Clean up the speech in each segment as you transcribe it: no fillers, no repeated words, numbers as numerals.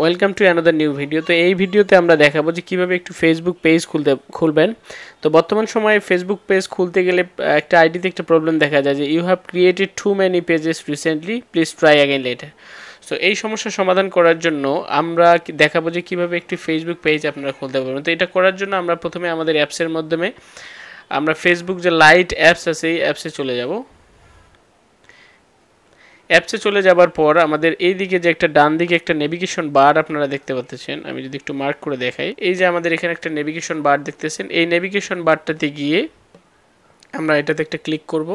Welcome to another new video. তো এই ভিডিওতে আমরা দেখাবো যে কীভাবে একটু ফেসবুক পেজ খুলবেন। তো বর্তমান সময়ে ফেসবুক পেজ খুলতে গেলে একটা আইডিতে একটা প্রবলেম দেখা যায় যে you have created too many pages recently, please try again later. So এই সমস্যার সমাধান করার জন্য আমরা দেখাবো যে কীভাবে একটি ফেসবুক পেজ আপনারা খুলতে পারবেন। তো এটা করার জন্য আমরা প্রথমে আমাদের অ্যাপসের মাধ্যমে আমরা ফেসবুক যে লাইট অ্যাপস আছে এই অ্যাপসে চলে যাব। অ্যাপসে চলে যাবার পর আমাদের এই দিকে যে একটা ডান দিকে একটা নেভিগেশন বার আপনারা দেখতে পাচ্ছেন, আমি যদি একটু মার্ক করে দেখাই, এই যে আমাদের এখানে একটা নেভিগেশন বার দেখতেছেন, এই নেভিগেশন বারটাতে গিয়ে আমরা এটাতে একটা ক্লিক করব।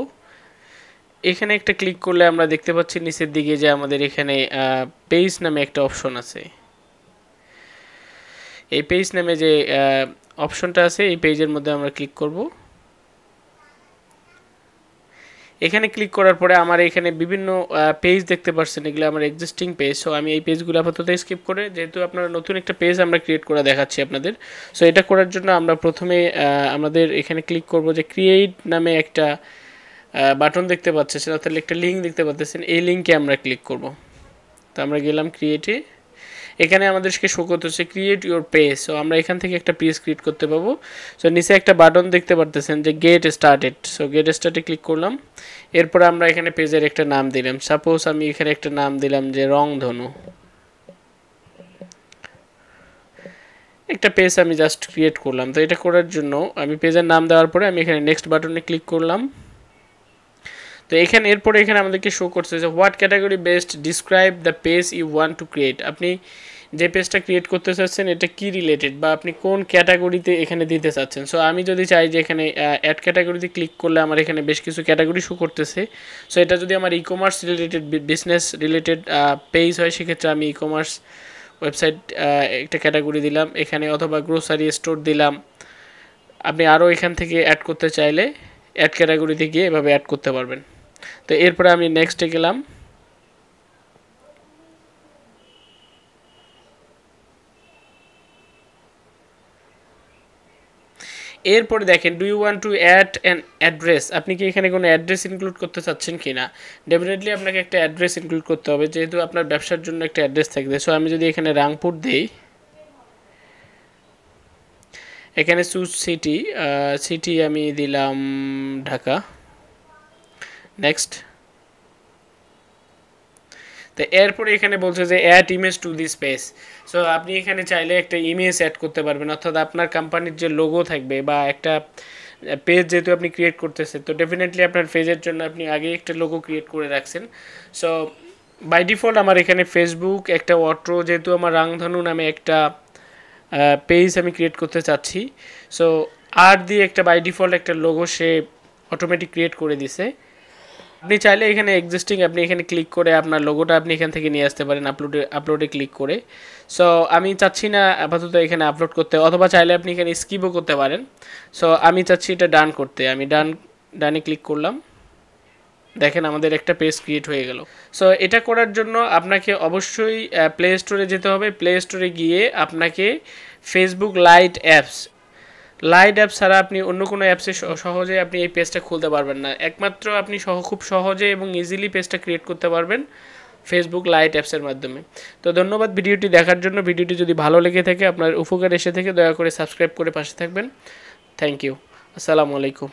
এখানে একটা ক্লিক করলে আমরা দেখতে পাচ্ছি নিচের দিকে যে আমাদের এখানে পেজ নামে একটা অপশন আছে। এই পেজ নামে যে অপশনটা আছে এই পেজের মধ্যে আমরা ক্লিক করব। এখানে ক্লিক করার পরে আমার এখানে বিভিন্ন পেজ দেখতে পাচ্ছেন, এগুলো আমার এক্সিস্টিং পেজ। সো আমি এই পেজগুলো আপাতত স্কিপ করে, যেহেতু আপনারা নতুন একটা পেজ আমরা ক্রিয়েট করে দেখাচ্ছি আপনাদের। সো এটা করার জন্য আমরা প্রথমে আমাদের এখানে ক্লিক করব যে ক্রিয়েট নামে একটা বাটন দেখতে পাচ্ছেন, অর্থাৎ একটা লিঙ্ক দেখতে পাচ্ছেন, এই লিঙ্কে আমরা ক্লিক করব। তো আমরা গেলাম ক্রিয়েটে, এখানে আমাদেরকে শো করতে হচ্ছে ক্রিয়েট ইউর পেজ। সো আমরা এখান থেকে একটা পেজ ক্রিয়েট করতে পাবো। সো নিচে একটা বাটন দেখতে পারতেছেন যে গেট স্টার্টেড। সো গেট স্টার্টে ক্লিক করলাম। এরপর আমরা এখানে পেজের একটা নাম দিলাম, সাপোজ আমি এখানে একটা নাম দিলাম যে রংধনু। একটা পেজ আমি জাস্ট ক্রিয়েট করলাম। তো এটা করার জন্য আমি পেজের নাম দেওয়ার পরে আমি এখানে নেক্সট বাটনে ক্লিক করলাম। তো এখানে এরপরে এখানে আমাদেরকে শো করছে যে what category best describe the page you want to create. আপনি যে পেজটা ক্রিয়েট করতে চাচ্ছেন এটা কি রিলেটেড বা আপনি কোন ক্যাটাগরিতে এখানে দিতে চাচ্ছেন। সো আমি যদি চাই যে এখানে অ্যাড ক্যাটাগরিতে ক্লিক করলে আমার এখানে বেশ কিছু ক্যাটাগরি শো করতেছে। সো এটা যদি আমার e commerce related, business related page হয়, সেক্ষেত্রে আমি ই কমার্স ওয়েবসাইট একটা ক্যাটাগরি দিলাম এখানে, অথবা গ্রোসারি স্টোর দিলাম। আপনি আরও এখান থেকে অ্যাড করতে চাইলে অ্যাড ক্যাটাগরিতে গিয়ে এভাবে অ্যাড করতে পারবেন। তো এরপরে আমি নেক্সটে গেলাম। এরপরে দেখেন do you want to add an address. আপনি কি এখানে কোনো অ্যাড্রেস ইনক্লুড করতে চাচ্ছেন কি না? ডেফিনেটলি আপনাকে একটা অ্যাড্রেস ইনক্লুড করতে হবে, যেহেতু আপনার ব্যবসার জন্য একটা অ্যাড্রেস থাকবে। সো আমি যদি এখানে রাংপুর দিই, এখানে চুজ সিটি, সিটি আমি দিলাম ঢাকা। নেক্সট। তো এরপরে এখানে বলছে যে add image to this page. So আপনি এখানে চাইলে একটা ইমেজ অ্যাড করতে পারবেন, অর্থাৎ আপনার কোম্পানির যে লোগো থাকবে বা একটা পেজ যেহেতু আপনি ক্রিয়েট করতেছেন, তো ডেফিনেটলি আপনার পেজের জন্য আপনি আগে একটা লোগো ক্রিয়েট করে রাখছেন। সো বাই ডিফল্ট আমার এখানে ফেসবুক একটা অটো, যেহেতু আমার রাংধনু নামে একটা পেজ আমি ক্রিয়েট করতে চাচ্ছি, সো আর দিয়ে একটা বাই ডিফল্ট একটা লোগো সে অটোমেটিক ক্রিয়েট করে দিছে। আপনি চাইলে এখানে এক্সিস্টিং আপনি এখানে ক্লিক করে আপনার লোগোটা আপনি এখান থেকে নিয়ে আসতে পারেন আপলোডে ক্লিক করে। সো আমি চাচ্ছি না আপাতত এখানে আপলোড করতে, অথবা চাইলে আপনি এখানে স্কিপও করতে পারেন। সো আমি চাচ্ছি এটা ডান করতে, আমি ডানে ক্লিক করলাম। দেখেন আমাদের একটা পেজ ক্রিয়েট হয়ে গেল। সো এটা করার জন্য আপনাকে অবশ্যই প্লে স্টোরে যেতে হবে। প্লে স্টোরে গিয়ে আপনাকে ফেসবুক লাইট অ্যাপস ছাড়া আপনি অন্য কোনো অ্যাপসে সহজে আপনি এই পেজটা খুলতে পারবেন না। একমাত্র আপনি খুব সহজে এবং ইজিলি পেজটা ক্রিয়েট করতে পারবেন ফেসবুক লাইট অ্যাপসের মাধ্যমে। তো ধন্যবাদ ভিডিওটি দেখার জন্য। ভিডিওটি যদি ভালো লেগে থাকে, আপনার উপকার এসে থাকে, দয়া করে সাবস্ক্রাইব করে পাশে থাকবেন। Thank you. আসসালামু আলাইকুম।